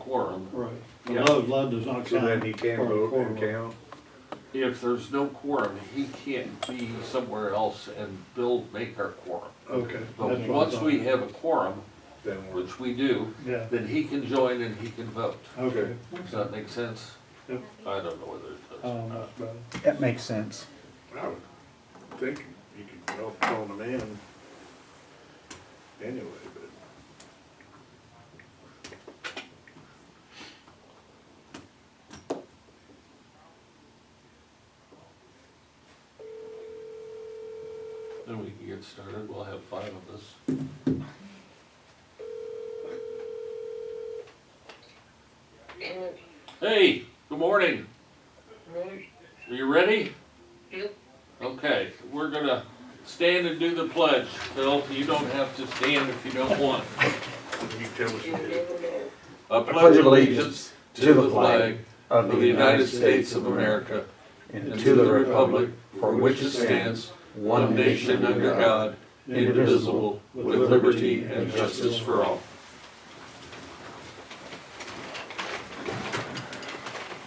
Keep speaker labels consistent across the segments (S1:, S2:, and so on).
S1: quorum.
S2: Right.
S1: Yeah.
S2: Lud does not count.
S3: So then he can't
S2: for a
S3: vote
S2: quorum.
S3: and count?
S1: If there's no quorum, he can't be somewhere else and make our quorum.
S2: Okay.
S1: But
S2: that's what I
S1: once
S2: thought.
S1: we have a quorum,
S3: Then we're,
S1: which we do,
S2: Yeah,
S1: then he can join and he can vote.
S2: okay.
S1: Does that make sense?
S2: Yep.
S1: I don't know whether it does.
S2: That's better.
S4: That makes sense.
S3: I would think you could help phone them in anyway, but.
S1: Then we can get started. We'll have 5 of us. Hey, good morning. Are you ready?
S5: Yep.
S1: Okay, we're gonna stand and do the pledge. Phil, you don't have to stand if you don't want.
S3: You tell us you did.
S1: I pledge allegiance to the flag
S4: of
S1: of the United States of America and to the republic for which it stands, one nation under God, indivisible, with liberty and justice for all.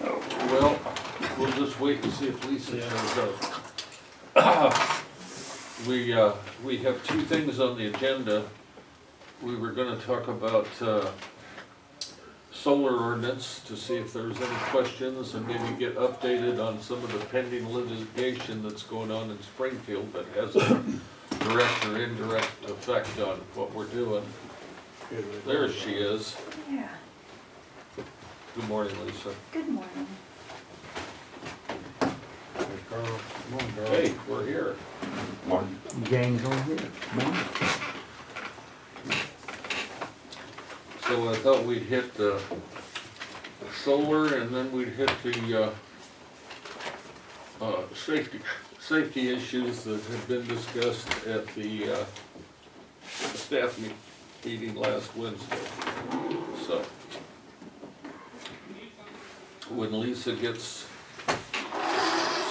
S1: Well, we'll just wait and see if Lisa shows up. We have 2 things on the agenda. We were gonna talk about, solar ordinance to see if there's any questions and maybe get updated on some of the pending litigation that's going on in Springfield that has a direct or indirect effect on what we're doing. There she is.
S6: Yeah,
S1: Good morning, Lisa.
S6: good morning.
S3: Carl, come on, Carl.
S1: Hey, we're here.
S4: Gang's over here.
S1: So I thought we'd hit the solar and then we'd hit the, safety issues that have been discussed at the, staff meeting last Wednesday. So, when Lisa gets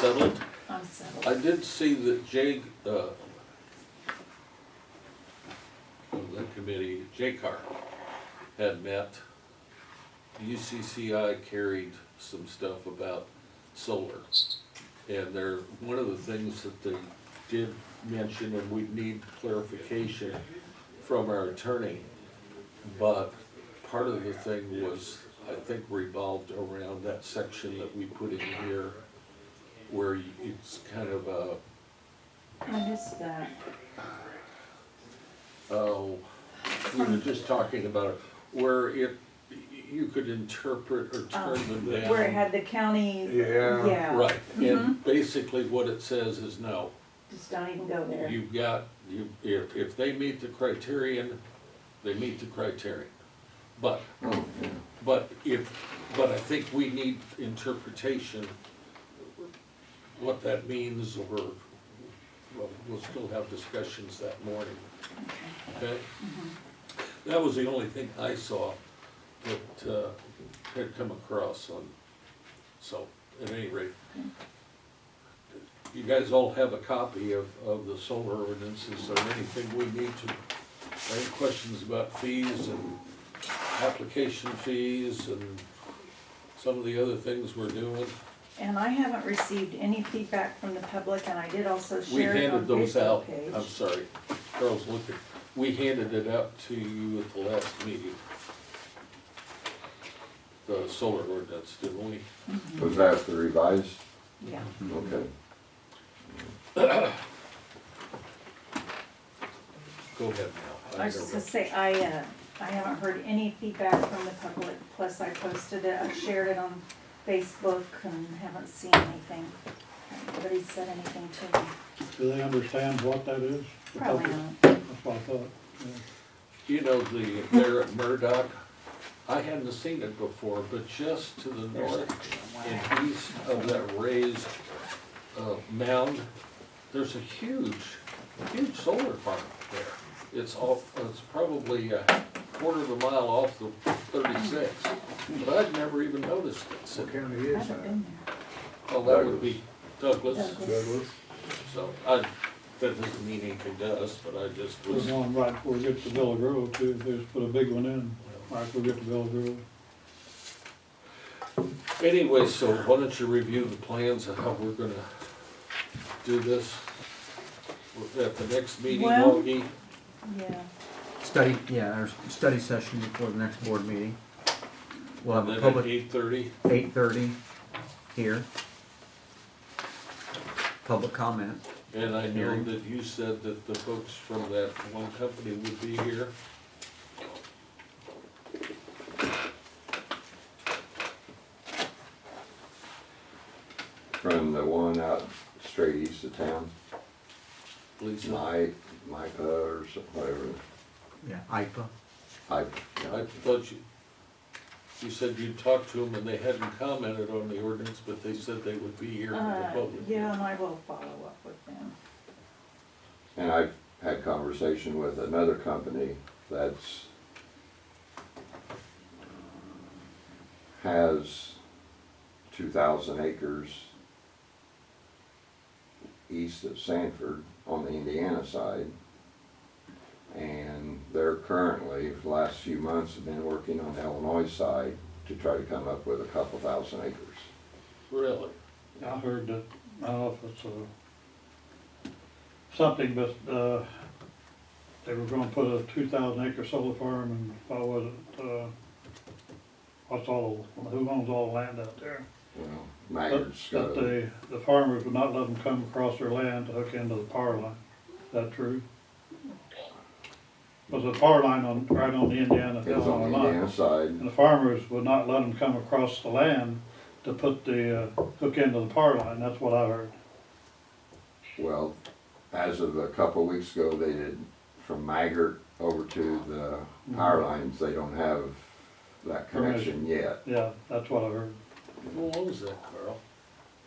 S1: settled,
S6: I'm settled.
S1: I did see that Jay, of that committee, JCAR, had met. UCCI carried some stuff about solar. And one of the things that they did mention, and we need clarification from our attorney, but part of the thing was, I think, revolved around that section that we put in here, where it's kind of a,
S6: I missed that.
S1: oh, we were just talking about it, where you could interpret or turn them down.
S6: Where it had the county,
S3: Yeah.
S6: yeah,
S1: Right, and basically what it says is no.
S6: just don't even go there.
S1: You've got, if they meet the criterion, they meet the criterion. But I think we need interpretation, what that means, or, well, we'll still have discussions that morning, okay? That was the only thing I saw that, had come across on, so, at any rate. You guys all have a copy of the solar ordinance. Is there anything we need to, any questions about fees and application fees and some of the other things we're doing?
S6: And I haven't received any feedback from the public, and I did also
S1: We
S6: share it on
S1: handed those out,
S6: Facebook
S1: I'm
S6: page.
S1: sorry, Carl's looking, we handed it out to you at the last meeting. The solar ordinance, didn't we?
S7: Was that the revised?
S6: Yeah,
S7: Okay.
S1: Go ahead now.
S6: I was just gonna say, I haven't heard any feedback from the public, plus I posted it, I shared it on Facebook and haven't seen anything. Nobody said anything to me.
S2: Do they understand what that is?
S6: Probably not.
S2: That's what I thought, yeah.
S1: You know, there at Murdoch, I hadn't seen it before, but just to the north and east of that raised mound, there's a huge solar farm there. It's probably a quarter of a mile off the 36, but I'd never even noticed it. So,
S3: What county
S6: I
S3: is
S6: haven't
S3: that?
S6: been there.
S1: well, that would be Douglas,
S3: Douglas?
S1: so that doesn't mean anything to us, but I just
S2: We're
S1: was,
S2: going right before we get to Villa Grove too, they just put a big one in, right before we get to Villa Grove.
S1: Anyway, so why don't you review the plans of how we're gonna do this at the next meeting,
S6: Well-
S1: Augie?
S6: Yeah,
S4: Our study session before the next board meeting. We'll have
S1: And
S4: a
S1: then at
S4: public
S1: 8:30?
S4: 8:30 here. Public comment.
S1: And I know
S4: Hearing.
S1: that you said that the folks from that one company would be here.
S7: From the one out straight east of town,
S1: Lisa,
S7: Micah or whatever.
S4: Yeah, IPA.
S7: I,
S1: I thought you said you talked to them and they hadn't commented on the ordinance, but they said they would be here for the public.
S6: yeah, and I will follow up with them.
S7: and I've had conversation with another company that's has 2,000 acres east of Sanford on the Indiana side. And they're currently, for the last few months, have been working on the Illinois side to try to come up with a couple thousand acres.
S1: Really?
S2: I heard that, I don't know if it's something, but, they were gonna put a 2,000 acre solar farm and what was it, who owns all the land out there?
S7: Well,
S2: But
S7: Maggard's got a,
S2: the farmers would not let them come across their land to hook into the power line. Is that true? Was the power line right on the Indiana
S7: it's on
S2: Illinois
S7: the
S2: line?
S7: Indiana side.
S2: And the farmers would not let them come across the land to put the, hook into the power line, that's what I heard.
S7: Well, as of a couple of weeks ago, they did from Maggard over to the power lines, they don't have that connection yet.
S2: Yeah, that's what I heard.
S1: Who owns that,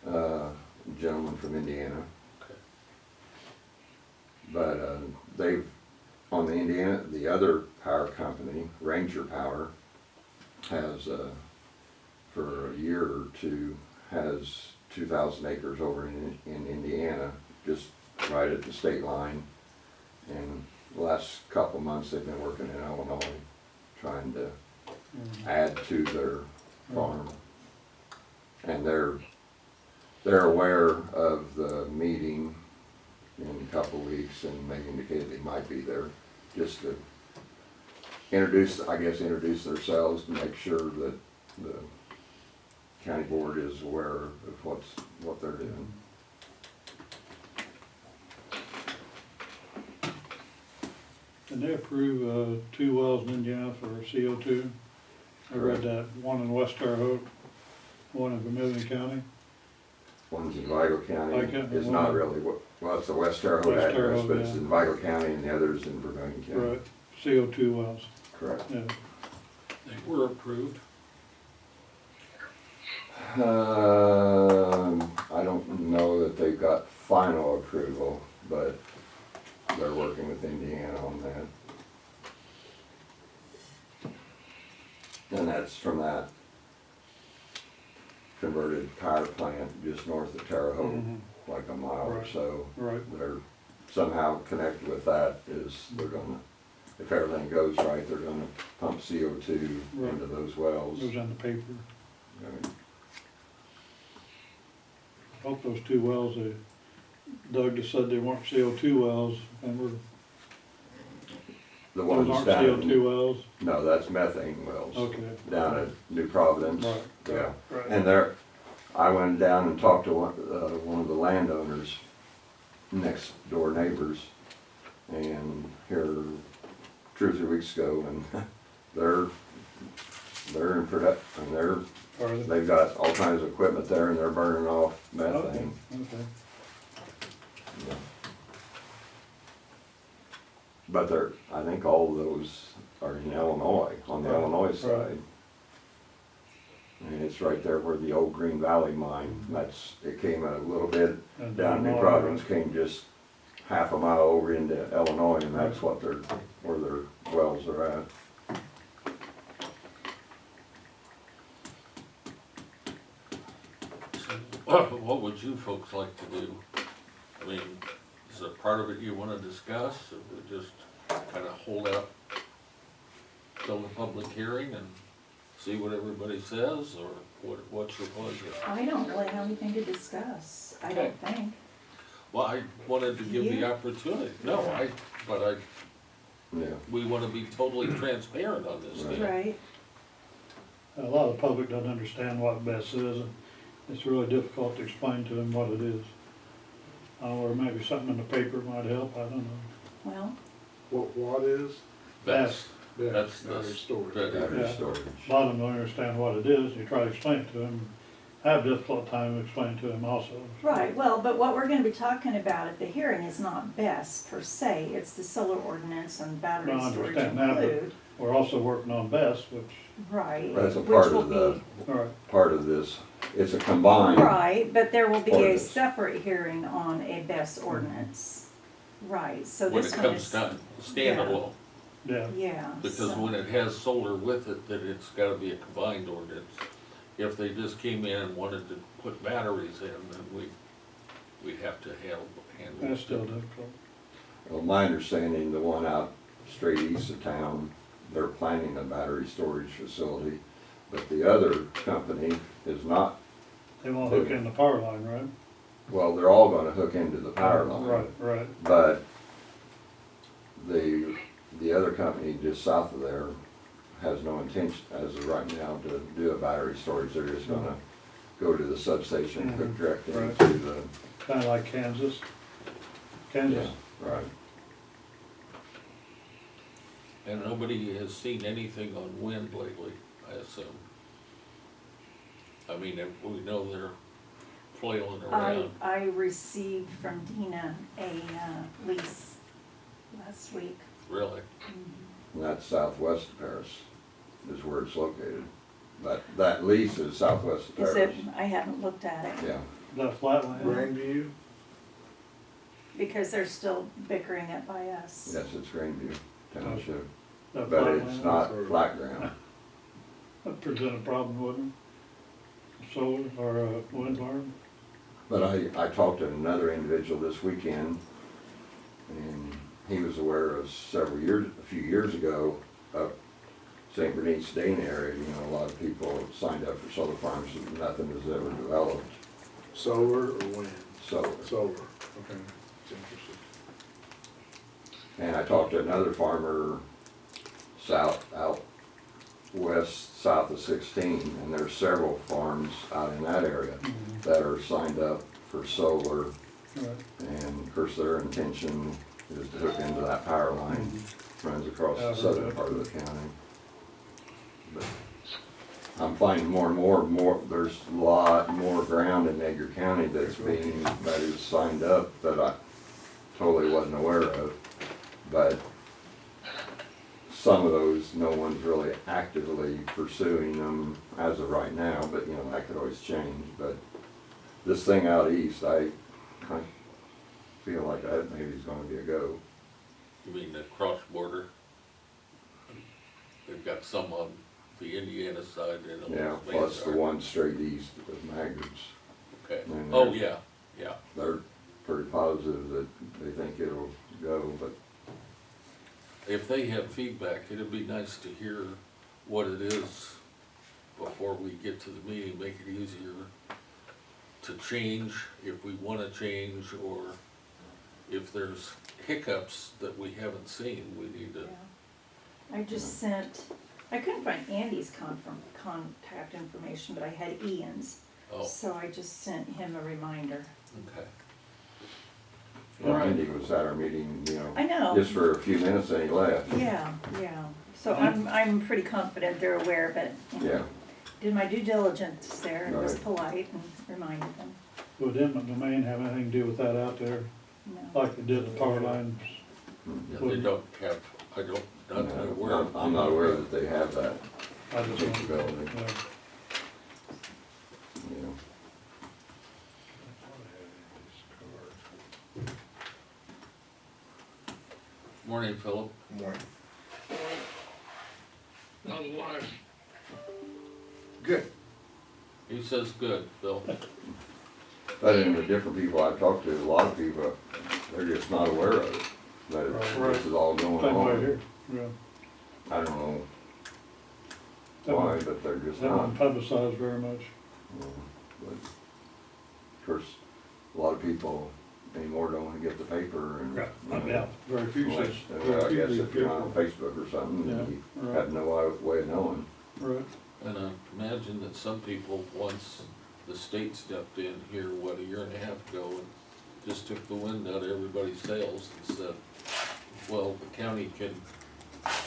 S1: Carl?
S7: Gentleman from Indiana.
S1: Okay.
S7: But they've, on the Indiana, the other power company, Ranger Power, has, for a year or two, has 2,000 acres over in Indiana, just right at the state line. And the last couple of months, they've been working in Illinois, trying to add to their farm. And they're aware of the meeting in a couple of weeks, and they indicated they might be there, just to introduce themselves, to make sure that the county board is aware of what they're doing.
S2: Can they approve, 2 wells in Indiana for CO2? I read that, one in West Terre Haute, one in Vermilion County.
S7: One's in Vigo County,
S2: Like it,
S7: it's
S2: and
S7: not
S2: one-
S7: really, well, it's the West Terre Haute
S2: West Terre
S7: address,
S2: Haute,
S7: but it's
S2: yeah.
S7: in Vigo County, and the other's in Vermilion County.
S2: Right, CO2 wells,
S7: Correct.
S2: yeah.
S1: They were approved.
S7: I don't know that they've got final approval, but they're working with Indiana on that. And that's from that converted power plant just north of Terre Haute,
S2: Mhm.
S7: like a mile or
S2: Right.
S7: so.
S2: Right,
S7: They're somehow connected with that is they're gonna, if everything goes right, they're gonna pump CO2
S2: Right.
S7: into those wells.
S2: it was in the paper.
S7: And
S2: Hope those 2 wells, Doug just said they weren't CO2 wells, and
S7: The
S2: those
S7: ones
S2: aren't
S7: down,
S2: CO2 wells?
S7: no, that's methane wells.
S2: Okay.
S7: Down at New Providence.
S2: Right,
S7: Yeah.
S2: right.
S7: And there, I went down and talked to one of the landowners, next door neighbors, and here 2 or 3 weeks ago, and they're in production, and
S2: Are they?
S7: they've got all kinds of equipment there, and they're burning off
S2: Okay,
S7: methane.
S2: okay.
S7: Yeah. But I think all of those are in Illinois, on the
S2: Right,
S7: Illinois
S2: right.
S7: side. And it's right there where the old Green Valley mine, it came a little bit
S2: And
S7: down New
S2: Illinois,
S7: Providence,
S2: right.
S7: came just half a mile over into Illinois, and that's where their wells are at.
S1: So, what would you folks like to do? I mean, is there part of it you wanna discuss, or we just kinda hold out till the public hearing and see what everybody says, or what's your pleasure?
S6: I don't really have anything to discuss, I don't think.
S1: Well, I wanted to give the
S6: You?
S1: opportunity, but
S7: Yeah,
S1: we wanna be totally transparent on this
S7: Right.
S1: deal.
S6: Right,
S2: A lot of the public doesn't understand what BES is, and it's really difficult to explain to them what it is. Or maybe something in the paper might help, I don't know.
S6: well,
S3: What is?
S1: That's
S3: That's
S1: the
S3: battery storage.
S7: battery
S2: Yeah.
S7: storage.
S2: A lot of them don't understand what it is, you try to explain it to them, have a difficult time explaining to them also.
S6: right, well, but what we're gonna be talking about at the hearing is not BES per se, it's the solar ordinance and battery
S2: No, I
S6: storage
S2: understand that, but-
S6: include.
S2: We're also working on BES, which,
S6: Right,
S7: That's a
S6: which
S7: part
S6: will
S7: of the,
S6: be,
S2: all right,
S7: part of this, it's a combined.
S6: right, but there will be a
S7: Ordinance.
S6: separate hearing on a BES ordinance. Right, so
S1: When it
S6: this one
S1: comes
S6: is,
S1: down, standalone,
S2: yeah.
S6: yeah,
S1: because
S6: so-
S1: when it has solar with it, then it's gotta be a combined ordinance. If they just came in and wanted to put batteries in, then we'd have to handle
S2: That's
S1: it.
S2: still difficult.
S7: Well, my understanding, the one out straight east of town, they're planning a battery storage facility, but the other company is not.
S2: They won't hook in the power line, right?
S7: Well, they're all gonna hook into the power line.
S2: Right,
S7: But the other company just south of there has no intention, as of right now, to do a battery storage. They're just gonna go to the substation, hook
S2: Mhm.
S7: directly
S2: Right.
S7: into the,
S2: kinda like Kansas.
S7: yeah,
S2: Kansas,
S7: right.
S1: And nobody has seen anything on wind lately, I assume. I mean, we know they're flailing around.
S6: I received from Dina a lease last week.
S1: Really?
S7: And that's southwest of Paris is where it's located. That lease is southwest of
S6: Is
S7: Paris.
S6: it, I haven't looked at it,
S7: Yeah,
S2: that flat land.
S3: Grandview?
S6: because they're still bickering it by us.
S7: yes, it's Greenview Township,
S2: That
S7: but
S2: flat
S7: it's
S2: land.
S7: not flat ground.
S2: That present a problem with them. Solar or wind farm.
S7: But I talked to another individual this weekend, and he was aware of a few years ago, up St. Bernice Dane area, you know, a lot of people signed up for solar farms and nothing was ever developed,
S3: Solar or wind?
S7: so.
S3: Solar, okay, it's interesting.
S7: And I talked to another farmer out west, south of 16, and there's several farms out in that area that are signed up for solar,
S2: Right.
S7: and of course their intention is to hook into that power line, runs across
S2: Yeah, I
S7: the
S2: heard
S7: southern
S2: that.
S7: part of the county. But I'm finding more and more, there's a lot more ground in Edgar County that is signed up that I totally wasn't aware of. But some of those, no one's really actively pursuing them as of right now, but you know, that could always change. But this thing out east, I feel like that maybe is gonna be a go.
S1: You mean the cross border? They've got some on the Indiana side and on the
S7: Yeah, plus the one straight east of Maggard's.
S1: Okay,
S7: and
S1: oh,
S7: they're-
S1: yeah,
S7: They're pretty positive that they think it'll go, but
S1: if they have feedback, it'd be nice to hear what it is before we get to the meeting, make it easier to change if we wanna change, or if there's hiccups that we haven't seen, we need to,
S6: Yeah. I just sent, I couldn't find Andy's contact information, but I had Ian's.
S1: oh,
S6: So I just sent him a reminder.
S1: okay.
S7: Randy was at our meeting, you know,
S6: I know.
S7: just for a few minutes and he left.
S6: Yeah, yeah. So I'm pretty confident they're aware, but, you know,
S7: Yeah,
S6: did my due diligence there and was
S7: Right.
S6: polite and reminded them,
S2: Would eminent domain have anything to do with that out there,
S6: no.
S2: like they did the power lines?
S1: Yeah, they don't have, not that I'm aware of.
S7: I'm not aware that they have that
S2: I just don't-
S7: capability,
S2: yeah.
S7: you know.
S1: Morning, Philip.
S3: Morning. Good.
S1: He says good, Phil.
S7: But in the different people I've talked to, a lot of people, they're just not aware of it, that
S2: Right.
S7: this is all going
S2: Same way
S7: on.
S2: here, yeah.
S7: I don't know. why, but they're just
S2: That
S7: not.
S2: wasn't publicized very much.
S7: But of course, a lot of people anymore don't wanna get the paper and.
S2: I doubt, very few
S7: Unless-
S2: says.
S7: Well, I guess if you're on Facebook or something,
S2: Yeah,
S7: and you
S2: right.
S7: have no way of knowing.
S2: Right,
S1: And I imagine that some people, once the state stepped in here, what, a year and a half ago, and just took the wind out of everybody's sails and said, well, the county can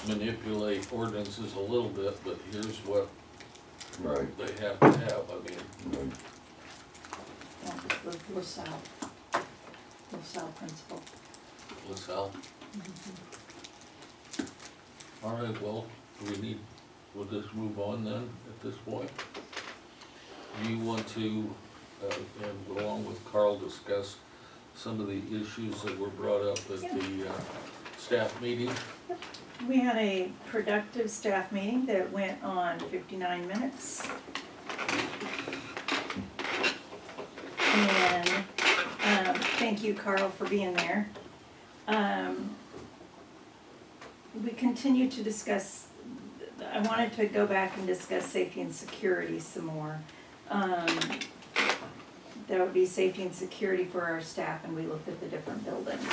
S1: manipulate ordinances a little bit, but here's what
S7: Right.
S1: they have to have. I mean,
S7: Right.
S6: Yeah, the LaSalle principle.
S1: LaSalle. All right, well, we'll just move on then at this point. Do you want to, and along with Carl, discuss some of the issues that were brought up at the staff meeting?
S6: We had a productive staff meeting that went on 59 minutes. And thank you, Carl, for being there. We continue to discuss, I wanted to go back and discuss safety and security some more. That would be safety and security for our staff, and we looked at the different buildings.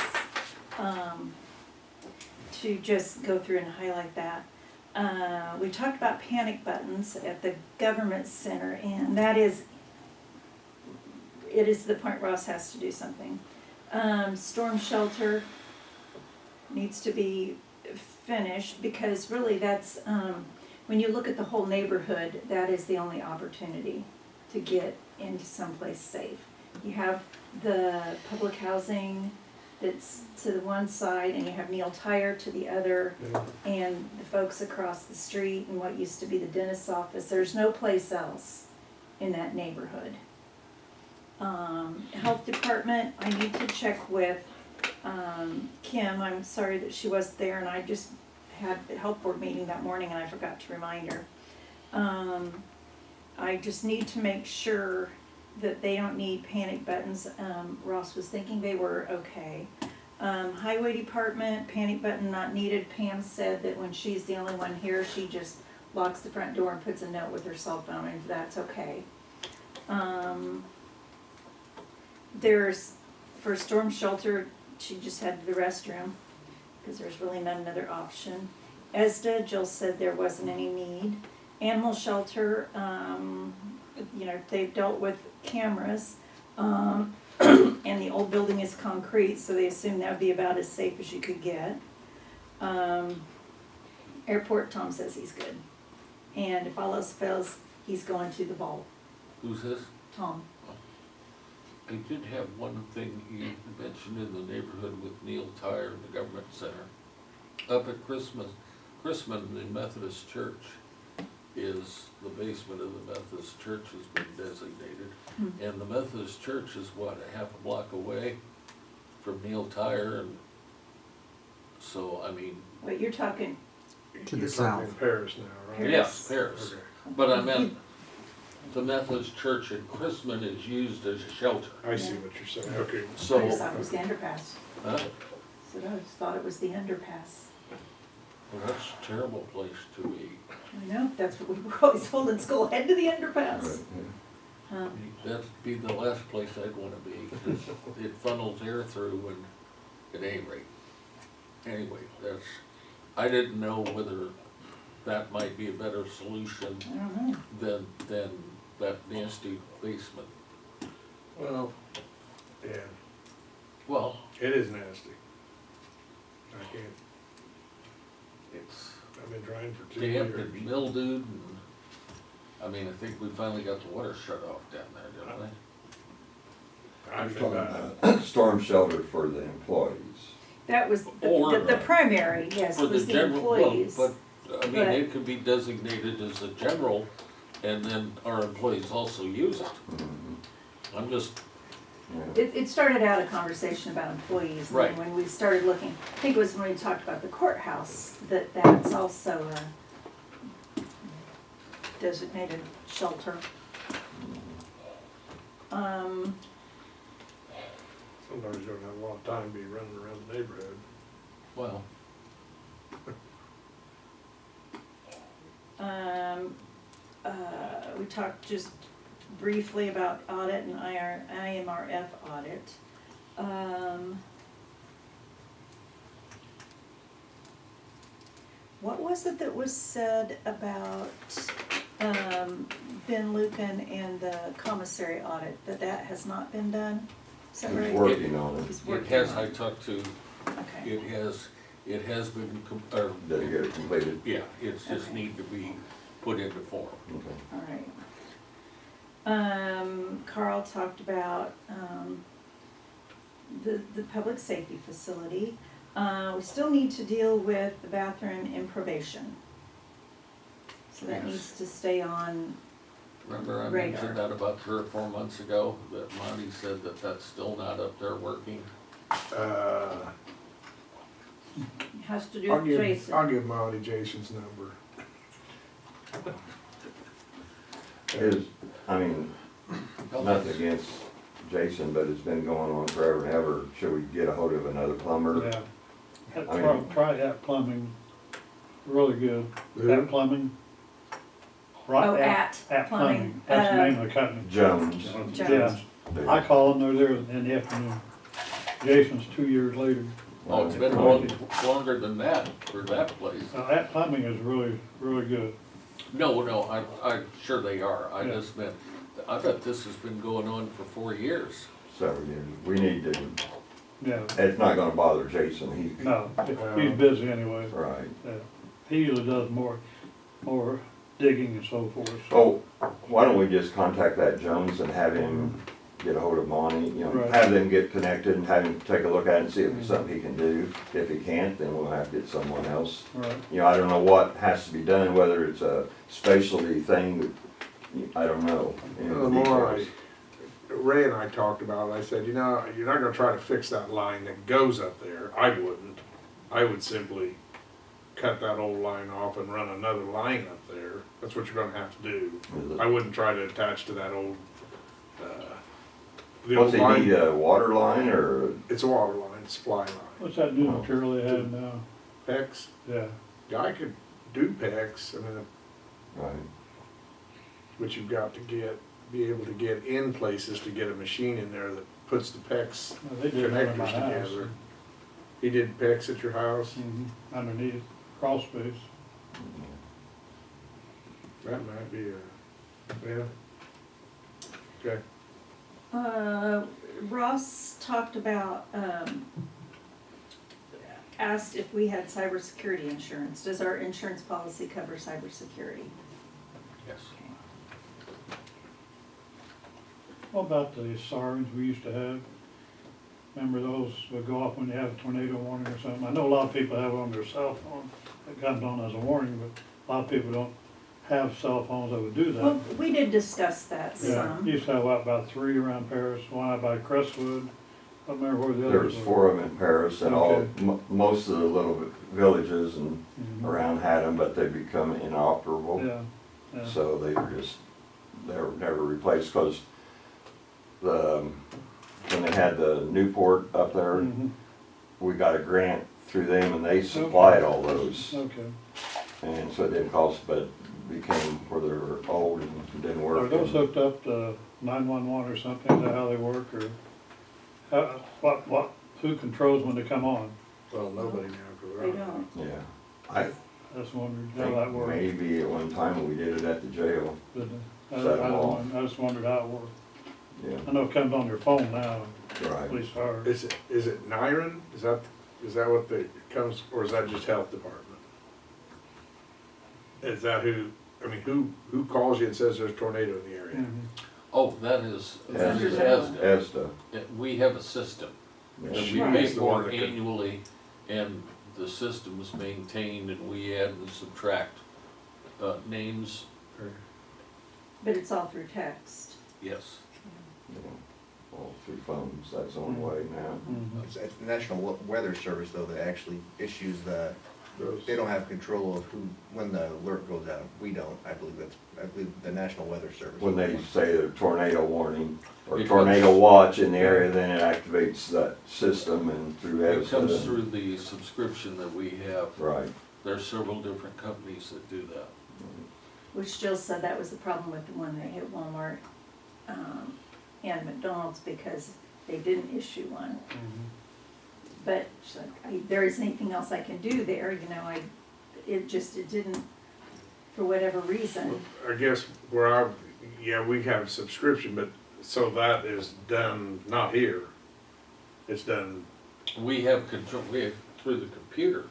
S6: To just go through and highlight that. We talked about panic buttons at the government center, and it is the point Ross has to do something. Storm shelter needs to be finished, because really that's, when you look at the whole neighborhood, that is the only opportunity to get into someplace safe. You have the public housing that's to the one side, and you have Neil Tire to the other, and the folks across the street and what used to be the dentist's office. There's no place else in that neighborhood. Health department, I need to check with Kim. I'm sorry that she wasn't there, and I just had a health board meeting that morning and I forgot to remind her. I just need to make sure that they don't need panic buttons. Ross was thinking they were okay. Highway department, panic button not needed. Pam said that when she's the only one here, she just locks the front door and puts a note with her cell phone, and that's okay. There's, for storm shelter, she just had the restroom, because there's really not another option. ESDA, Jill said there wasn't any need. Animal shelter, they've dealt with cameras, and the old building is concrete, so they assume that would be about as safe as you could get. Airport, Tom says he's good. And if all else fails, he's going to the vault.
S1: Who's this?
S6: Tom.
S1: I did have one thing you mentioned in the neighborhood with Neil Tire and the government center. Up at Christmas, the Methodist church is, the basement of the Methodist church has been designated. And the Methodist church is what, a half a block away from Neil Tire, and so, I mean,
S6: Wait, you're talking,
S4: To the
S3: You're talking
S4: south.
S3: Paris now, right?
S6: Paris.
S1: yes, Paris.
S3: Okay,
S1: But I meant, the Methodist church in Chrisman is used as a shelter,
S3: I see what you're saying, okay.
S6: I just
S1: so,
S6: thought it was the underpass.
S1: huh?
S6: So I just thought it was the underpass.
S1: Well, that's a terrible place to be.
S6: I know, that's what we were always told in school, head to the underpass. Huh.
S1: That'd be the last place I'd wanna be, because it funnels air through and at any rate. Anyway, I didn't know whether that might be a better solution
S6: I don't know.
S1: than that nasty basement.
S3: Well, yeah,
S1: Well,
S3: it is nasty. I can't,
S1: it's
S3: I've been trying for 2
S1: damp
S3: years.
S1: and mildewed, and, I mean, I think we finally got the water shut off down there, didn't we?
S3: I've
S7: Talking
S3: been,
S7: about storm shelter for the employees.
S6: That was,
S1: Or-
S6: the primary, yes,
S1: For the
S6: was the
S1: general, well,
S6: employees.
S1: but, I mean,
S6: But-
S1: it could be designated as a general, and then our employees also use it. I'm just,
S7: Yeah.
S6: It started out a conversation about employees, and
S1: Right.
S6: then when we started looking, I think it was when we talked about the courthouse, that's also a designated shelter.
S3: sometimes you don't have a lot of time to be running around the neighborhood.
S1: well,
S6: We talked just briefly about audit and IMRF audit. What was it that was said about, Ben Lucan and the commissary audit, that has not been done? Is that
S7: He's
S6: right?
S7: working on it.
S6: He's
S1: It
S6: working
S1: has,
S6: on
S1: I talked to,
S6: Okay,
S1: it has been,
S7: Did he get it completed?
S1: yeah, it's just
S6: Okay.
S1: need to be put into form.
S7: Okay.
S6: all right. Carl talked about, the public safety facility. We still need to deal with the bathroom in probation. So that
S1: Yes.
S6: needs to stay on,
S1: Remember I
S6: Radar.
S1: mentioned that about 3 or 4 months ago, that Monty said that that's still not up there working?
S6: has to do
S3: I'll
S6: with
S3: give,
S6: Jason.
S3: I'll give Monty Jason's number.
S7: Is, I mean, nothing against Jason, but it's been going on forever and ever. Should we get a hold of another plumber?
S2: Yeah.
S7: I mean-
S2: Try that plumbing, really good.
S3: Who?
S2: That plumbing. Right,
S6: Oh, at plumbing.
S2: That's the name of the company.
S7: Jones.
S2: Yeah, I call them, they're there in the afternoon. Jason's 2 years later.
S1: Oh, it's been longer than that for that place.
S2: That plumbing is really, really good.
S1: No, I'm sure they are. I
S2: Yeah.
S1: just meant, I bet this has been going on for 4 years.
S7: Several years. We need to,
S2: Yeah,
S7: it's not gonna bother Jason. He's,
S2: no, he's busy anyway.
S7: right.
S2: Yeah. He usually does more digging and so forth.
S7: Oh, why don't we just contact that Jones and have him get a hold of Monty, you know,
S2: Right.
S7: have them get connected and have him take a look at it and see if it's something he can do. If he can't, then we'll have to get someone else.
S2: Right,
S7: You know, I don't know what has to be done, whether it's a specialty thing, I don't know. you know,
S3: The more I,
S7: details.
S3: Ray and I talked about it, I said, you know, you're not gonna try to fix that line that goes up there. I wouldn't. I would simply cut that old line off and run another line up there. That's what you're gonna have to do.
S7: Is it-
S3: I wouldn't try to attach to that old, the
S7: What's
S3: old
S7: he need,
S3: line.
S7: a water line or?
S3: It's a water line, supply line.
S2: what's that new material they have now?
S3: PEX,
S2: Yeah,
S3: guy could do PEX, I mean,
S7: Right.
S3: but you've got to be able to get in places to get a machine in there that puts the PEX
S2: well, they did one in my
S3: connectors
S2: house.
S3: together. He did PEX at your house?
S2: Underneath, crawl space.
S3: That might be a, yeah. Okay.
S6: Ross talked about, asked if we had cybersecurity insurance. Does our insurance policy cover cybersecurity?
S1: Yes.
S2: What about the sirens we used to have? Remember those would go off when you have a tornado warning or something? I know a lot of people have it on their cell phone. It comes on as a warning, but a lot of people don't have cell phones that would do
S6: Well,
S2: that.
S6: we did discuss that
S2: Yeah,
S6: some.
S2: used to have about 3 around Paris, one out by Crestwood. I don't remember where the
S7: There
S2: others
S7: was
S2: were.
S7: 4 of them in Paris and all,
S2: Okay.
S7: most of the little villages and
S2: Mhm.
S7: around had them, but they become inoperable.
S2: Yeah, yeah.
S7: So they were never replaced, cause when they had the Newport up there,
S2: Mhm.
S7: we got a grant through them and they supplied all those.
S2: Okay.
S7: And so it didn't cost, but became where they were old and didn't
S2: Are
S7: work.
S2: those hooked up to 911 or something? Is that how they work, or who controls when they come on?
S3: Well, nobody now, 'cause
S6: They don't.
S7: Yeah, I
S2: I just wondered how that
S7: think
S2: worked.
S7: maybe at one time we did it at the jail,
S2: But,
S7: Set 'em off.
S2: I just wondered how it worked.
S7: yeah,
S2: I know it comes on your phone now,
S7: right.
S2: police fire.
S3: Is it Nyron? Is that what the, comes, or is that just health department? Is that who calls you and says there's a tornado in the area?
S2: Mhm.
S1: Oh, that is
S6: Asda.
S1: Asda.
S7: ESTA.
S1: We have a system that we
S3: Right.
S1: pay
S3: She's the one
S1: for
S3: that could-
S1: annually, and the system is maintained, and we add and subtract names,
S6: But it's all through text.
S1: yes.
S7: you know, all through phones, that's the only way now.
S2: Mhm.
S5: It's the National Weather Service, though, that actually issues they don't have control of when the alert goes out. We don't, I believe the National Weather Service.
S7: When they say a tornado warning or
S1: It
S7: tornado
S1: comes-
S7: watch in the area, then it activates that system and through
S1: It comes
S7: ESTA.
S1: through the subscription that we have.
S7: Right,
S1: There's several different companies that do that.
S6: which Jill said that was the problem with the one that hit Walmart, and McDonald's, because they didn't issue one. But she's like, there isn't anything else I can do there, you know, it didn't, for whatever reason.
S3: I guess yeah, we have subscription, but, so that is done, not here. It's done,
S1: We have control, through the computer,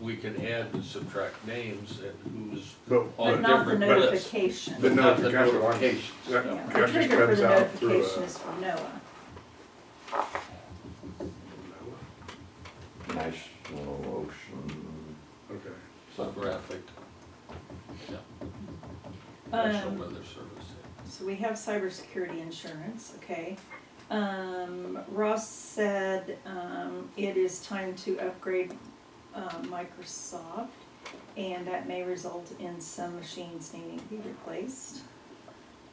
S1: we can add and subtract names and who's
S3: but,
S6: But
S1: on
S6: not the
S1: different lists.
S6: notification.
S3: The
S1: But not the
S3: notification.
S1: notifications.
S3: that,
S6: Yeah,
S3: that
S6: the
S3: just
S6: trigger for
S3: comes
S6: the
S3: out through
S6: notification is from NOAA.
S7: National Ocean,
S3: Okay.
S7: something.
S1: Graphic. Yeah. National
S6: Um,
S1: Weather Service.
S6: So we have cybersecurity insurance, okay. Ross said, it is time to upgrade, Microsoft, and that may result in some machines needing to be replaced.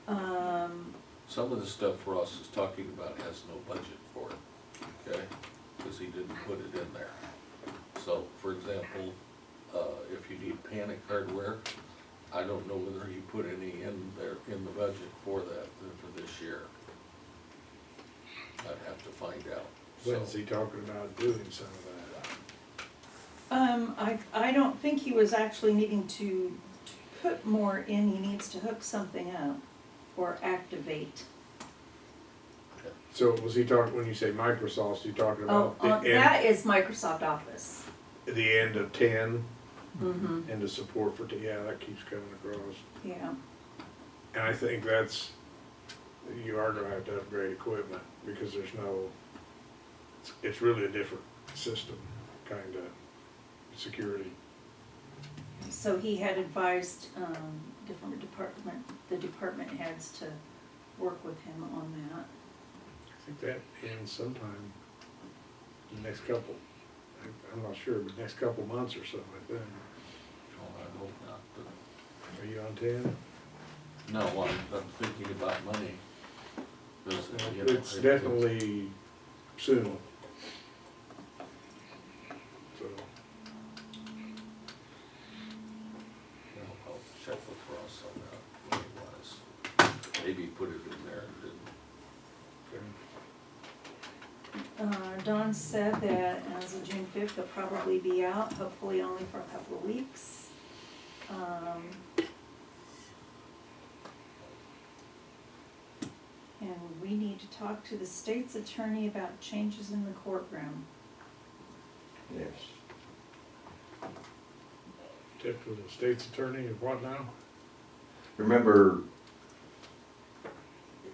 S1: Some of the stuff Ross is talking about has no budget for it, okay? Because he didn't put it in there. So, for example, if you need panic hardware, I don't know whether he put any in there, in the budget for that, for this year. I'd have to find out.
S3: When's
S1: So,
S3: he talking about doing some of that?
S6: I don't think he was actually needing to put more in, he needs to hook something up or activate.
S3: So was he talking, when you say Microsoft, you talking
S6: Oh,
S3: about the
S6: that is Microsoft Office.
S3: the end of 10
S6: Mm-hmm,
S3: and the support for, yeah, that keeps coming across.
S6: yeah.
S3: And I think you are gonna have to upgrade equipment because there's it's really a different system, kinda, security.
S6: So he had advised, the department heads to work with him on that.
S3: I think that ends sometime in the next couple, I'm not sure, but next couple months or something, I think.
S1: oh, I hope not, but,
S3: Are you on 10?
S1: no, I'm thinking about money. 'Cause, you know,
S3: It's definitely soon. So,
S1: You know, I'll check with Ross on that, what it was. Maybe put it in there and didn't.
S6: Don said that as of June 5th, they'll probably be out, hopefully only for a couple of weeks. And we need to talk to the state's attorney about changes in the courtroom.
S7: Yes.
S3: Tipped with the state's attorney and what now?
S7: Remember,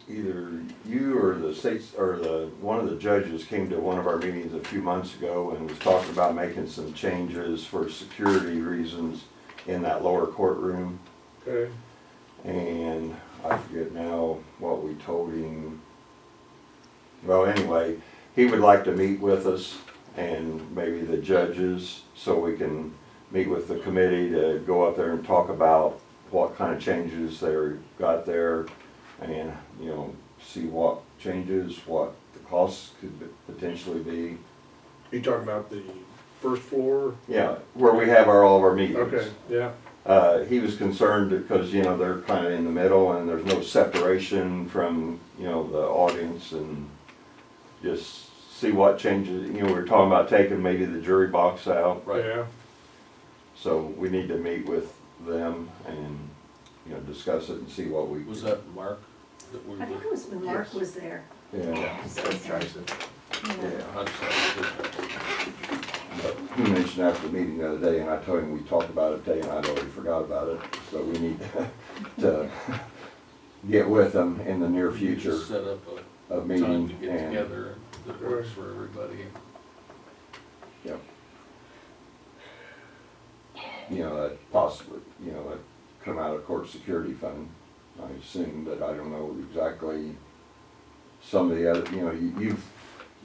S7: either you or the states, or one of the judges came to one of our meetings a few months ago and was talking about making some changes for security reasons in that lower courtroom.
S3: Okay,
S7: And I forget now what we told him. Well, anyway, he would like to meet with us and maybe the judges, so we can meet with the committee to go up there and talk about what kind of changes they got there, and, you know, see what changes, what the costs could potentially be.
S3: you talking about the first floor?
S7: Yeah, where we have all of our meetings.
S3: Okay, yeah,
S7: He was concerned because, you know, they're kind of in the middle and there's no separation from, you know, the audience, and just see what changes. You know, we were talking about taking maybe the jury box out.
S1: Right.
S3: yeah,
S7: So we need to meet with them and, you know, discuss it and see what we.
S1: Was that Mark that we
S6: I think
S1: were?
S6: it was when Mark
S7: Yes.
S6: was there.
S7: Yeah,
S5: Tyson.
S6: Yeah.
S1: I'm sorry.
S7: but he mentioned after the meeting the other day, and I told him we talked about it today, and I'd already forgot about it. So we need to get with them in the near future,
S1: Just set up
S7: a
S1: a time
S7: meeting
S1: to get
S7: and.
S1: together that works for everybody.
S7: Yep. You know, that possibly, you know, that come out of court security fund, I assume, but I don't know exactly. Some of the other, you know, you've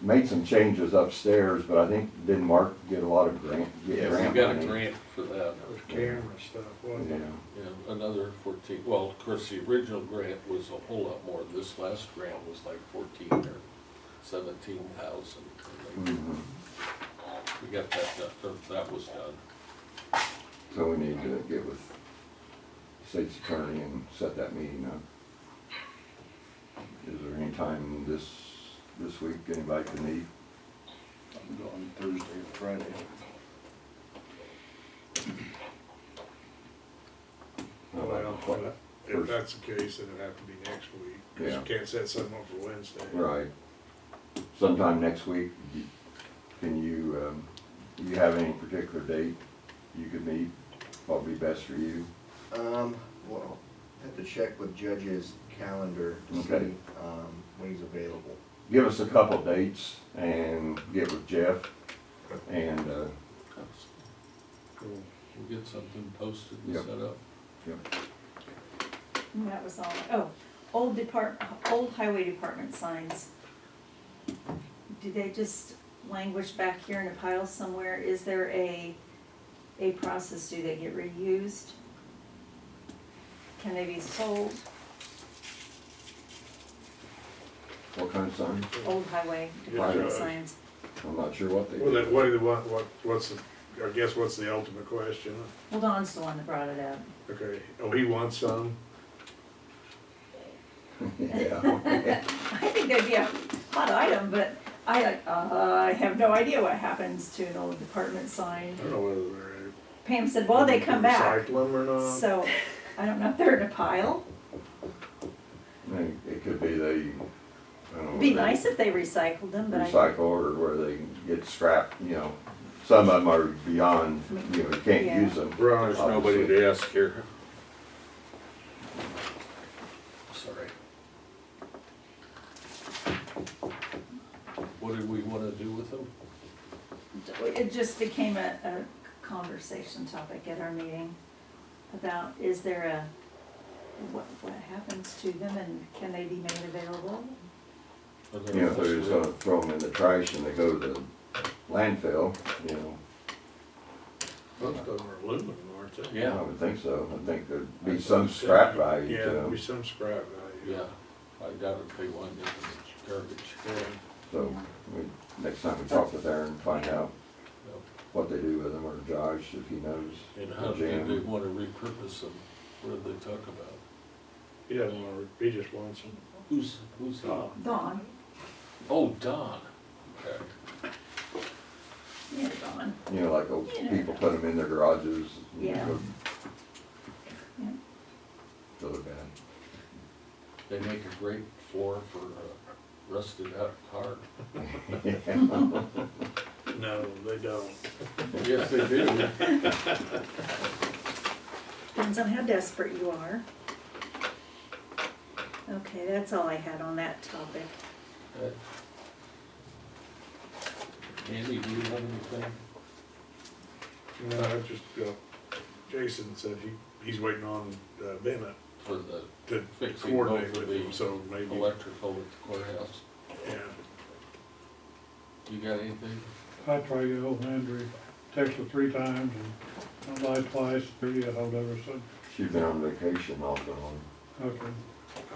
S7: made some changes upstairs, but I think, didn't Mark get a lot of grant
S1: We
S7: money?
S1: got a grant for that.
S3: that was camera stuff, wasn't
S7: Yeah,
S3: it?
S1: Yeah, another 14, well, of course, the original grant was a whole lot more. This last grant was like 14 or 17,000.
S7: mhm.
S1: We got that done, that was done.
S7: So we need to get with state's attorney and set that meeting up. Is there any time this week anybody can meet?
S8: I'm going Thursday or Friday.
S3: Well, if that's the case, then it'd have to be next week, cause
S7: Yeah.
S3: you can't set something up for Wednesday.
S7: Right. Sometime next week, can you, you have any particular date you could meet? What would be best for you?
S5: Well, I have to check with Judge's calendar to see,
S7: Okay.
S5: when he's available.
S7: Give us a couple dates and get with Jeff and,
S3: Cool.
S1: We'll get something posted and
S7: Yep.
S1: set up.
S6: And that was all, old highway department signs. Do they just languish back here in a pile somewhere? Is there a process? Do they get reused? Can they be sold?
S7: what kind of sign?
S6: Old highway department
S3: Yeah.
S6: signs.
S7: I'm not sure what they
S3: Well,
S7: do.
S3: that, what's the, I guess what's the ultimate question?
S6: Well, Don's the one that brought it up.
S3: Okay, oh, he wants some?
S7: Yeah.
S6: I think that'd be a hot item, but I have no idea what happens to an old department sign.
S3: I don't know whether they're.
S6: Pam said, well, they come back,
S3: Recycle them or not?
S6: so I don't know if they're in a pile.
S7: It could be they, I don't know.
S6: It'd be
S7: where they
S6: nice if they recycled them, but I,
S7: recycle or where they get scrapped, you know. Some of them are beyond, you know, you can't
S6: Yeah.
S7: use them.
S3: Right.
S1: There's nobody to ask here. Sorry. What did we wanna do with them?
S6: it just became a conversation topic at our meeting about, is there what happens to them and can they be made available?
S1: Are there
S7: You know, if they're just
S1: mostly-
S7: gonna throw them in the trash and they go to the landfill, you know.
S3: Most of them are aluminum, aren't they?
S1: Yeah.
S7: I would think so. I think there'd be some scrap value
S3: Yeah,
S7: to
S3: there'd be
S7: them.
S3: some scrap value.
S1: Yeah, I doubt if they want it in garbage.
S3: Yeah.
S7: So next time we talk with Aaron, find out
S1: Yep.
S7: what they do with them, or Josh, if he knows.
S1: And how
S7: or
S1: did they
S7: Jan.
S1: wanna repurpose them? What did they talk about?
S3: He doesn't want to, he just wants them.
S1: Who's he?
S6: Dawn,
S1: Oh, Don. Okay.
S6: yeah, Dawn,
S7: You know, like old
S6: Yeah.
S7: people put them in their garages. and
S6: Yeah.
S7: go-
S6: Yeah.
S7: Really bad.
S1: They make a great floor for a rusted out car.
S3: No, they don't.
S1: Yes, they do.
S6: depends on how desperate you are. Okay, that's all I had on that topic.
S1: Andy, do you have anything?
S3: No, I just, Jason said he's waiting on Bennett
S1: For the
S3: to
S1: fixing
S3: coordinate
S1: both of
S3: with him,
S1: the
S3: so maybe,
S1: electrical at the courthouse?
S3: yeah.
S1: You got anything?
S2: I tried to get hold of Andrew, texted 3 times and I lied twice, 3 I hold ever since.
S7: She's been on vacation off and on.
S2: Okay,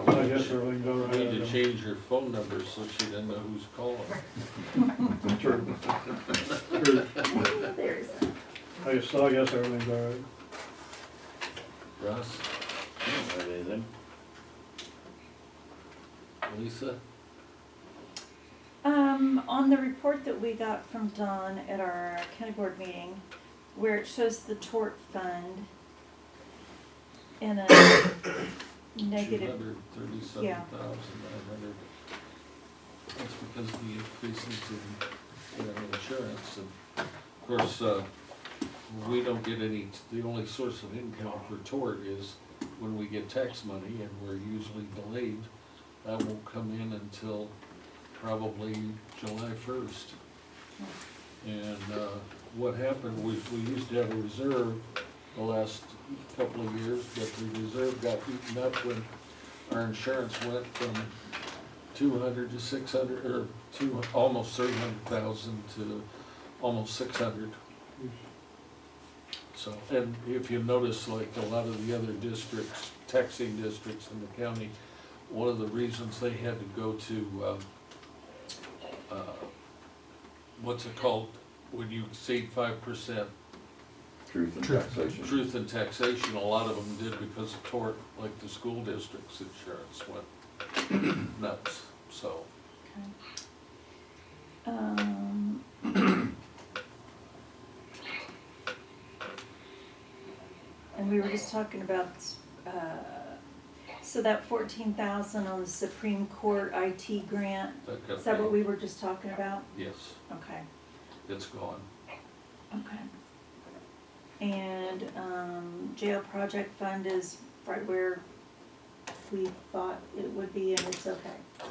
S2: I guess everything's all
S1: You
S2: right.
S1: need to change your phone number so she doesn't know who's calling.
S2: True.
S6: There's that.
S2: I guess everything's all right.
S1: Russ,
S8: I don't have anything.
S1: Lisa?
S6: On the report that we got from Don at our county board meeting, where it shows the tort fund in a negative,
S1: 237,900. That's because of the increases in insurance, and of course, we don't get any, the only source of income for tort is when we get tax money, and we're usually delayed. That won't come in until probably July 1st. And what happened, we used to have a reserve the last couple of years, but the reserve got eaten up when our insurance went from 200 to 600, or almost 300,000 to almost 600. So, and if you notice, like a lot of the other districts, taxing districts in the county, one of the reasons they had to go to, what's it called, when you exceed 5%?
S7: Truth and Taxation.
S1: Truth and Taxation, a lot of them did because of tort, like the school district's insurance went nuts, so.
S6: Okay. And we were just talking about, so that 14,000 on the Supreme Court IT grant,
S1: That got
S6: is that what
S1: paid.
S6: we were just talking about?
S1: Yes,
S6: Okay,
S1: it's gone.
S6: okay. And, jail project fund is right where we thought it would be, and it's okay,
S1: Yes.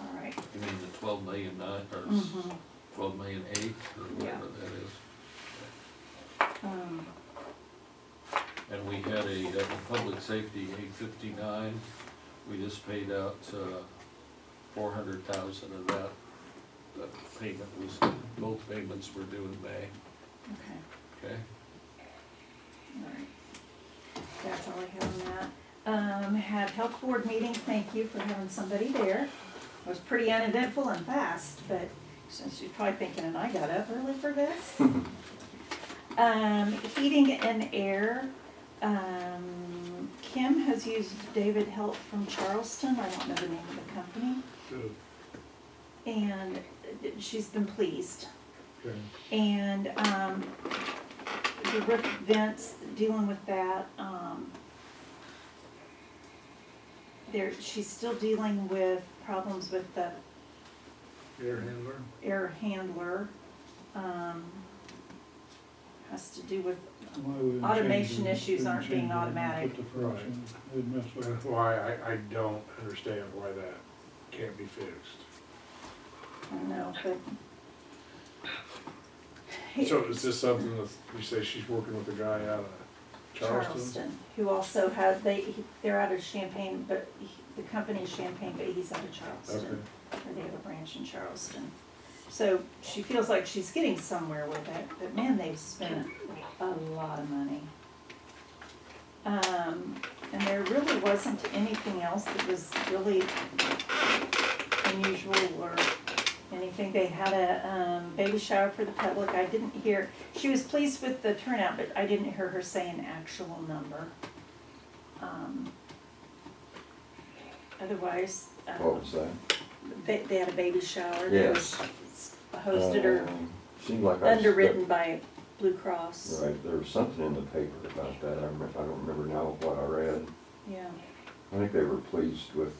S6: all right.
S1: You mean the 12,000,009 or
S6: Mhm.
S1: 12,000,008 or whatever that is? And we had at the public safety, 859, we just paid out, 400,000 of that. That payment was, both payments were due in May,
S6: Okay,
S1: okay?
S6: all right. That's all I have on that. Had health board meeting, thank you for having somebody there. It was pretty uneventful and fast, but since you're probably thinking, and I got up early for this. Heating and air, Kim has used David Help from Charleston, I don't know the name of the company,
S3: Good.
S6: and she's been pleased.
S3: Okay.
S6: And, the roof vents, dealing with that, she's still dealing with problems with the
S3: Air handler?
S6: air handler. Has to do with,
S2: Why we didn't
S6: Automation
S2: change it,
S6: issues
S2: didn't
S6: aren't being
S2: change it,
S6: automatic.
S2: Put the first one, they'd mess with it.
S3: That's why I don't understand why that can't be fixed.
S6: I don't know, but.
S3: So is this something that, you say she's working with a guy out of Charleston?
S6: Who also has, they're out of Champaign, but the company's Champaign, but he's out of Charleston. Or they have a branch in Charleston. So she feels like she's getting somewhere with it, but man, they've spent a lot of money. And there really wasn't anything else that was really unusual or anything. They had a baby shower for the public. I didn't hear, she was pleased with the turnout, but I didn't hear her say an actual number. Otherwise,
S7: What was that?
S6: they had a baby shower that
S7: Yes.
S6: was hosted or
S7: Seemed like
S6: underwritten by Blue Cross.
S7: Right, there was something in the paper about that, I don't remember now what I read.
S6: Yeah.
S7: I think they were pleased with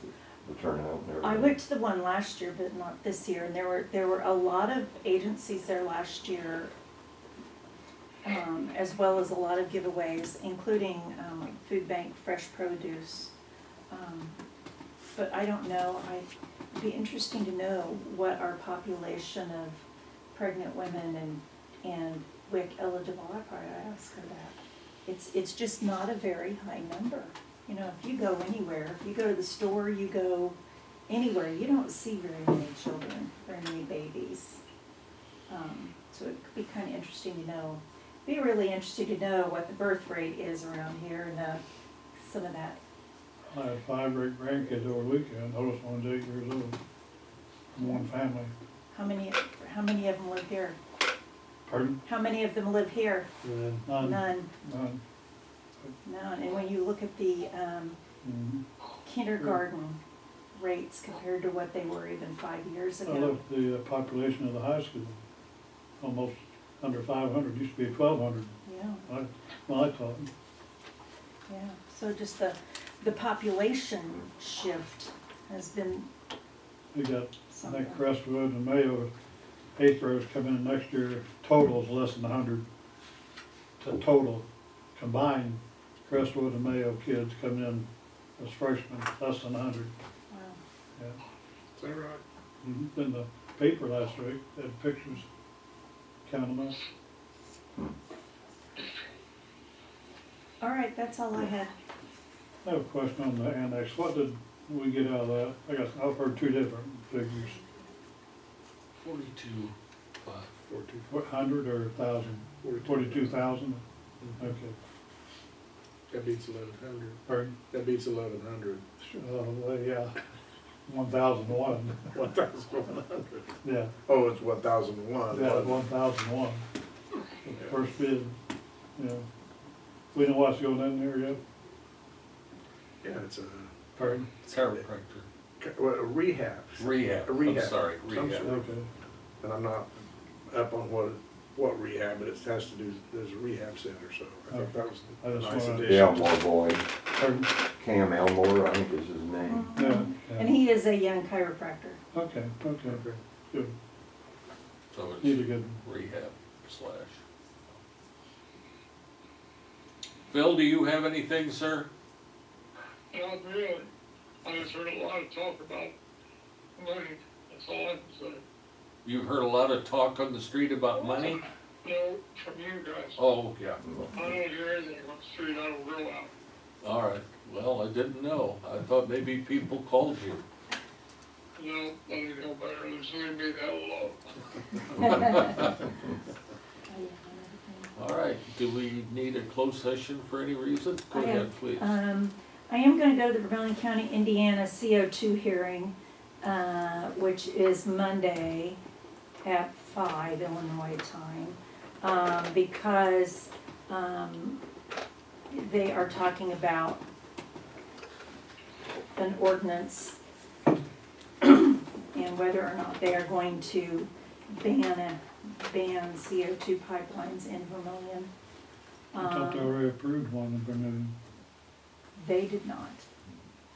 S7: the turnout and everything.
S6: I went to the one last year, but not this year, and there were a lot of agencies there last year, as well as a lot of giveaways, including, like Food Bank, Fresh Produce. But I don't know, it'd be interesting to know what our population of pregnant women and WIC eligible, I probably ask her that. It's just not a very high number. You know, if you go anywhere, if you go to the store, you go anywhere, you don't see very many children, very many babies. So it could be kind of interesting to know. Be really interesting to know what the birth rate is around here and some of that.
S2: I had 5 great grandkids over the weekend, oldest one's 8 years old, from one family.
S6: How many of them live here?
S2: Pardon?
S6: How many of them live here?
S2: None.
S6: None.
S2: None.
S6: None. And when you look at the
S2: Mhm.
S6: kindergarten rates compared to what they were even 5 years
S2: I
S6: ago.
S2: looked at the population of the high school, almost under 500, used to be 1,200,
S6: Yeah,
S2: when I taught.
S6: yeah. So just the population shift has been
S2: We got, I
S6: something.
S2: think Crestwood and Mayo, 8th graders coming in next year, total is less than 100. To total, combined, Crestwood and Mayo kids coming in as freshmen, less than 100.
S6: Wow.
S2: Yeah.
S3: Is that right?
S2: In the paper last week, they had pictures, count them up.
S6: All right, that's all I had.
S2: I have a question on the annex, what did we get out of that? I've heard 2 different figures,
S1: 42, 5.
S2: 100 or 1,000? 42,000? Okay,
S3: That beats 1,100.
S2: pardon?
S3: That beats 1,100.
S2: Well, yeah, 1,001,
S3: 1,100.
S2: yeah,
S3: Oh, it's 1,001.
S2: yeah, 1,001. First bid, Yeah. We know what's going in there yet?
S3: Yeah, it's a
S2: Pardon?
S1: Chiropractor.
S3: a rehab.
S1: Rehab,
S3: A
S1: I'm
S3: rehab.
S1: sorry,
S3: Some
S1: rehab.
S3: sort.
S2: Okay.
S3: And I'm not up on what rehab, but it has to do, there's a rehab center, so I think that was
S2: I
S3: a
S2: just
S3: nice
S2: wanna-
S3: addition.
S7: Elmore boy,
S2: Pardon?
S7: Cam Elmore, I think is his name.
S2: Yeah.
S6: And
S2: Yeah.
S6: he is a young chiropractor.
S2: Okay, okay,
S3: Okay.
S2: good.
S1: So
S2: Need a
S1: it's
S2: good,
S1: rehab slash. Phil, do you have anything, sir?
S9: Not really. I just heard a lot of talk about money. That's all I can say.
S1: You've heard a lot of talk on the street about money?
S9: No, from you guys.
S1: Oh, yeah.
S9: I don't hear anything on the street. I don't go out.
S1: All right. Well, I didn't know. I thought maybe people called you.
S9: No, let me know better. Just leave me the hell alone.
S1: All right. Do we need a closed session for any reason? Go
S6: I
S1: ahead,
S6: have,
S1: please.
S6: I am gonna go to the Vermillion County, Indiana CO2 hearing, which is Monday at 5 Illinois time, because, they are talking about an ordinance and whether or not they are going to ban CO2 pipelines in Vermillion.
S2: I thought they already approved one in Vermillion.
S6: They did not.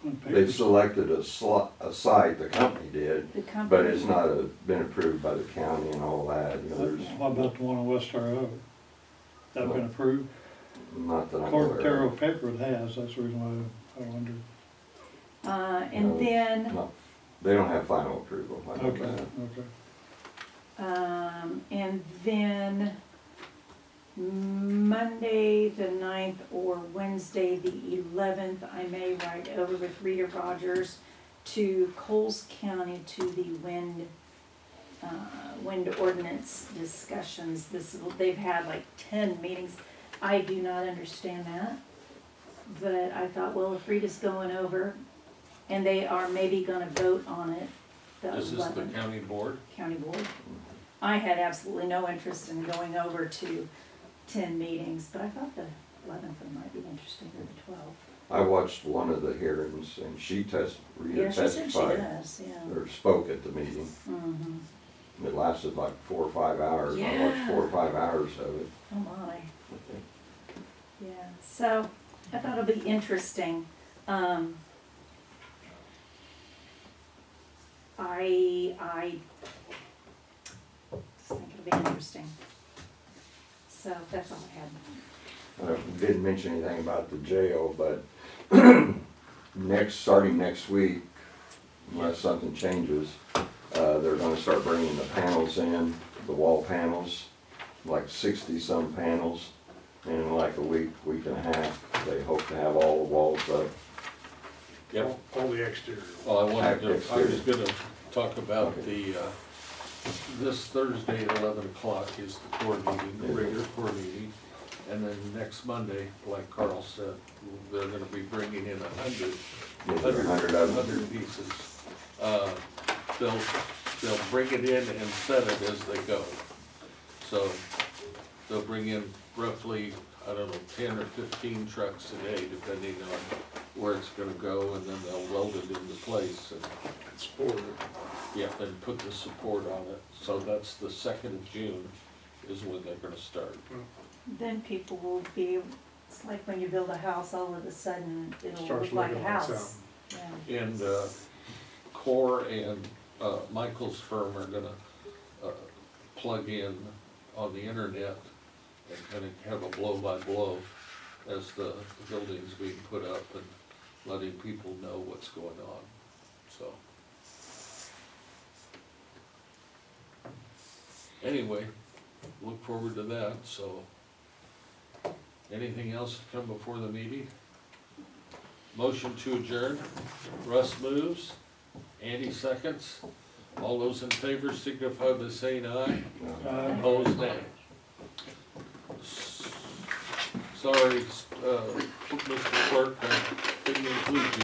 S2: On
S7: They
S2: paper.
S7: selected a site, the company did,
S6: The company.
S7: but it's not been approved by the county and all that, you know, there's,
S2: What about the one on West Star Road? That been approved?
S7: not that I'm
S2: According to
S7: aware
S2: Terrell
S7: of.
S2: Paper, it has, that's the reason why I wondered.
S6: And
S7: No.
S6: then,
S7: No, they don't have final approval, I know
S2: Okay,
S7: that.
S2: okay.
S6: and then Monday, the 9th, or Wednesday, the 11th, I may ride over with Rita Rogers to Coles County to the wind ordinance discussions. They've had like 10 meetings. I do not understand that, but I thought, well, if Rita's going over, and they are maybe gonna vote on it, the
S1: Is this the
S6: 11th.
S1: county board?
S6: County board. I had absolutely no interest in going over to 10 meetings, but I thought the 11th one might be interesting, or the 12th.
S7: I watched one of the hearings and Rita
S6: Yeah, she said she
S7: testified,
S6: does, yeah.
S7: or spoke at the meeting.
S6: Mm-hmm.
S7: It lasted like 4 or 5 hours. I watched
S6: Yeah.
S7: 4 or 5 hours of it.
S6: Oh my. Yeah, so I thought it'll be interesting. I just think it'll be interesting. So that's all I had.
S7: I didn't mention anything about the jail, but starting next week, unless something changes, they're gonna start bringing the panels in, the wall panels, like 60-some panels. And in like a week and a half, they hope to have all the walls up.
S1: Yep.
S3: All the exterior.
S1: Well, I wanted to, I was
S7: Exterior.
S1: gonna talk about the, this Thursday at 11 o'clock is the core meeting, the regular core meeting. And then next Monday, like Carl said, they're gonna be bringing in 100
S7: Is there 100 of them?
S1: 100 pieces. They'll bring it in and set it as they go. So they'll bring in roughly, I don't know, 10 or 15 trucks a day, depending on where it's gonna go, and then they'll weld it into place and,
S3: It's for,
S1: yeah, and put the support on it. So that's the 2nd of June is when they're gonna start.
S6: Then people will be, it's like when you build a house, all of a sudden it'll
S3: Starts
S6: look like a
S3: looking like
S6: house. Yeah.
S1: And Core and Michael's firm are gonna plug in on the internet and kind of have a blow-by-blow as the building's being put up and letting people know what's going on, so. Anyway, look forward to that, so. Anything else to come before the meeting? Motion to adjourn. Russ moves. Andy seconds. All those in favor signify by saying aye. Opposed, nay. Sorry, Mr. Clerk, I didn't include you.